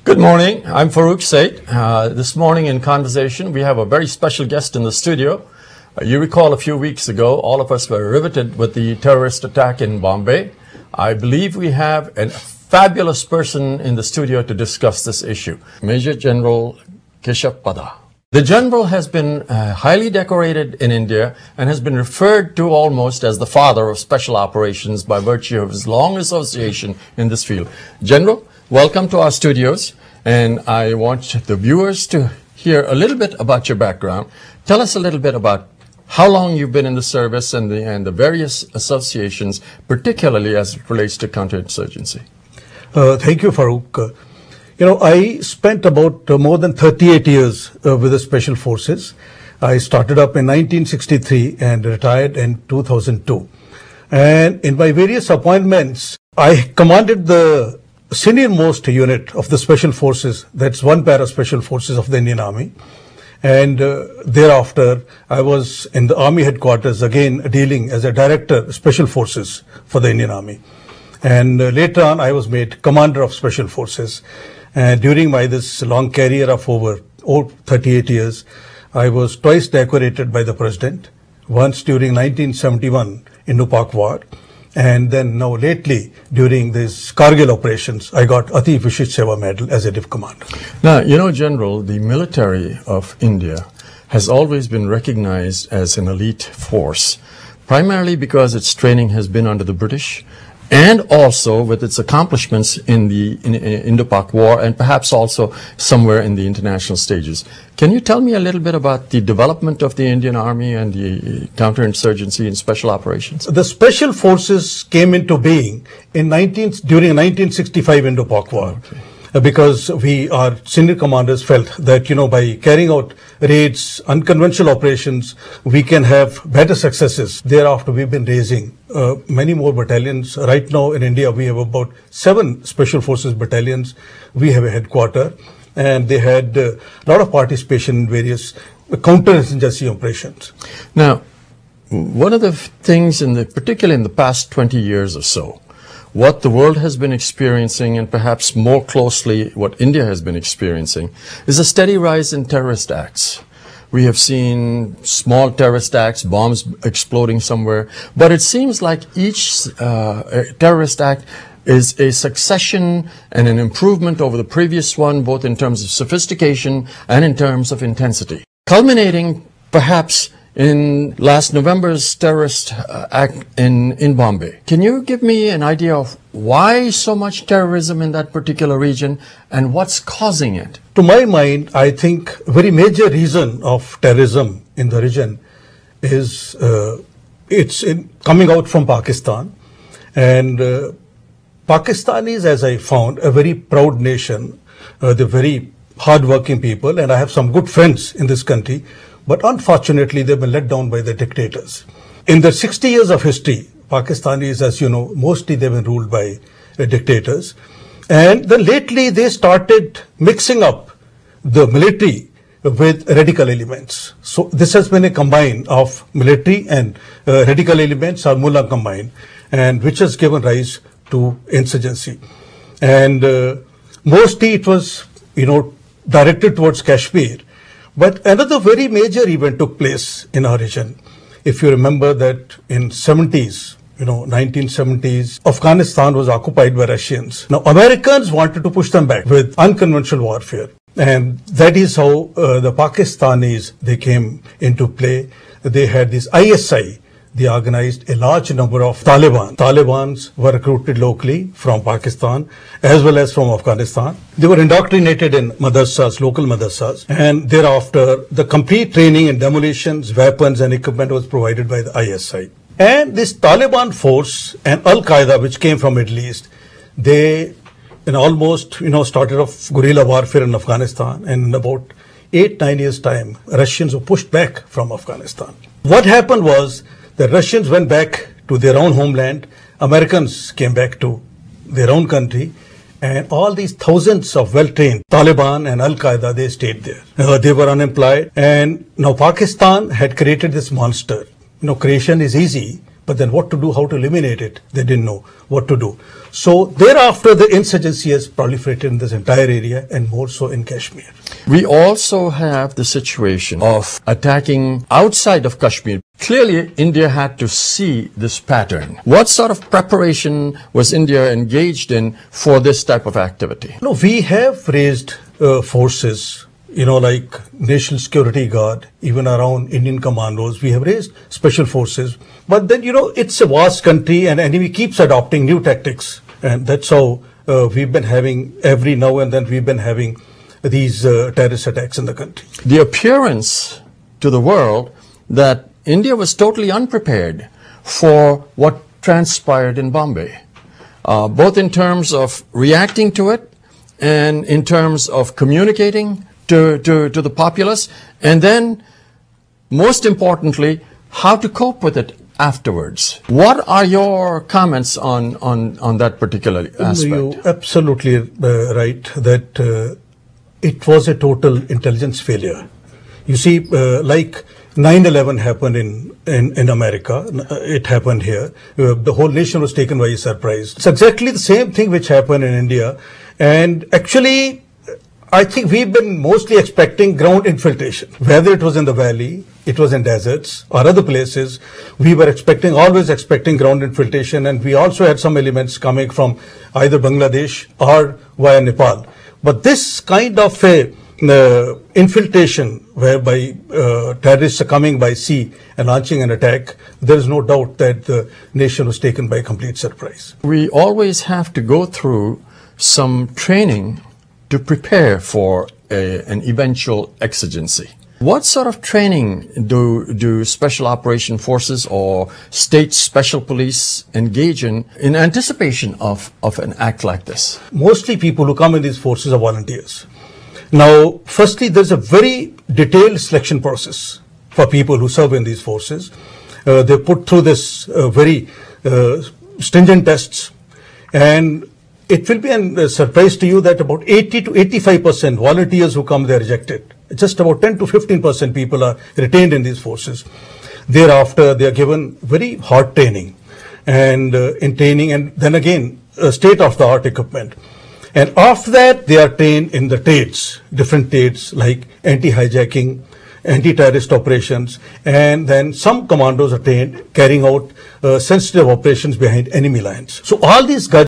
Good morning. I'm Farooq Said. This morning in Conversation, we have a very special guest in the studio. You recall a few weeks ago, all of us were riveted with the terrorist attack in Bombay. I believe we have a fabulous person in the studio to discuss this issue, Major General Keshav Padha. The general has been highly decorated in India and has been referred to almost as the father of special operations by virtue of his long association in this field. General, welcome to our studios, and I want the viewers to hear a little bit about your background. Tell us a little bit about how long you've been in the service and the various associations, particularly as it relates to counterinsurgency. Thank you, Farooq. I spent about more than 38 years with the Special Forces. I started up in 1963 and retired in 2002. And in my various appointments, I commanded the senior most unit of the Special Forces, that's one para Special Forces of the Indian Army. And thereafter, I was in the Army headquarters, again dealing as a director Special Forces for the Indian Army. And later on, I was made commander of Special Forces. And during this long career of over 38 years, I was twice decorated by the President, once during 1971 Indo-Pak War, and then now lately during these Kargil operations, I got Ati Vishish Seva Medal as a Div Commander. Now, General, the military of India has always been recognized as an elite force, primarily because its training has been under the British, and also with its accomplishments in the Indo-Pak War, and perhaps also somewhere in the international stages. Can you tell me a little bit about the development of the Indian Army and the counterinsurgency and special operations? The Special Forces came into being during 1965 Indo-Pak War. Okay. Because our senior commanders felt that, by carrying out raids, unconventional operations, we can have better successes. Thereafter, we've been raising many more battalions. Right now in India, we have about 7 Special Forces battalions. We have a headquarter, and they had a lot of participation in various counterinsurgency operations. Now, one of the things, particularly in the past 20 years or so, what the world has been experiencing, and perhaps more closely what India has been experiencing, is a steady rise in terrorist acts. We have seen small terrorist acts, bombs exploding somewhere, but it seems like each terrorist act is a succession and an improvement over the previous one, both in terms of sophistication and in terms of intensity, culminating perhaps in last November's terrorist act in Bombay. Can you give me an idea of why so much terrorism in that particular region and what's causing it? To my mind, I think a very major reason of terrorism in the region is coming out from Pakistan. And Pakistanis, as I found, a very proud nation. They're very hardworking people, and I have some good friends in this country. But unfortunately, they've been let down by the dictators. In the 60 years of history, Pakistanis, as you know, mostly they've been ruled by dictators. And then lately, they started mixing up the military with radical elements. So this has been a combine of military and radical elements, or mullah combined, and which has given rise to insurgency. And mostly it was, directed towards Kashmir. But another very major event took place in our region. If you remember that in 1970s, Afghanistan was occupied by Russians. Now, Americans wanted to push them back with unconventional warfare. And that is how the Pakistanis, they came into play. They had this ISI. They organized a large number of Taliban. Talibans were recruited locally from Pakistan as well as from Afghanistan. They were indoctrinated in madrasas, local madrasas, and thereafter the complete training in demolitions, weapons and equipment was provided by the ISI. And this Taliban force and Al-Qaeda, which came from Middle East, they almost started off guerrilla warfare in Afghanistan, and in about 8-9 years' time, Russians were pushed back from Afghanistan. What happened was, the Russians went back to their own homeland, Americans came back to their own country, and all these thousands of well-trained Taliban and Al-Qaeda, they stayed there. They were unemployed, and now Pakistan had created this monster. Creation is easy, But then what to do, how to eliminate it, they didn't know what to do. So thereafter, the insurgency has proliferated in this entire area and more so in Kashmir. We also have the situation of attacking outside of Kashmir. Clearly, India had to see this pattern. What sort of preparation was India engaged in for this type of activity? No, we have raised forces, like National Security Guard, even around Indian commandos. We have raised special forces. But then, it's a vast country and enemy keeps adopting new tactics. And that's how we've been having, every now and then we've been having these terrorist attacks in the country. The appearance to the world that India was totally unprepared for what transpired in Bombay, both in terms of reacting to it and in terms of communicating to the populace, and then, most importantly, how to cope with it afterwards. What are your comments on that particular aspect? You're absolutely right that it was a total intelligence failure. You see, like 9/11 happened in America, it happened here. The whole nation was taken by surprise. It's exactly the same thing which happened in India. And actually, I think we've been mostly expecting ground infiltration, whether it was in the valley, it was in deserts or other places. We were always expecting ground infiltration, and we also had some elements coming from either Bangladesh or via Nepal. But this kind of infiltration whereby terrorists are coming by sea and launching an attack, there is no doubt that the nation was taken by complete surprise. We always have to go through some training to prepare for an eventual exigency. What sort of training do special operation forces or state special police engage in anticipation of an act like this? Mostly people who come in these forces are volunteers. Now, firstly, there's a very detailed selection process for people who serve in these forces. They're put through this very stringent tests, and it will be a surprise to you that about 80 to 85% volunteers who come, they're rejected. Just about 10 to 15% people are retained in these forces. Thereafter, they are given very hard training, and and then again, state-of-the-art equipment. And after that, they are trained in the trades, different trades like anti-hijacking, anti-terrorist operations, and then some commandos are trained carrying out sensitive operations behind enemy lines. So all these guys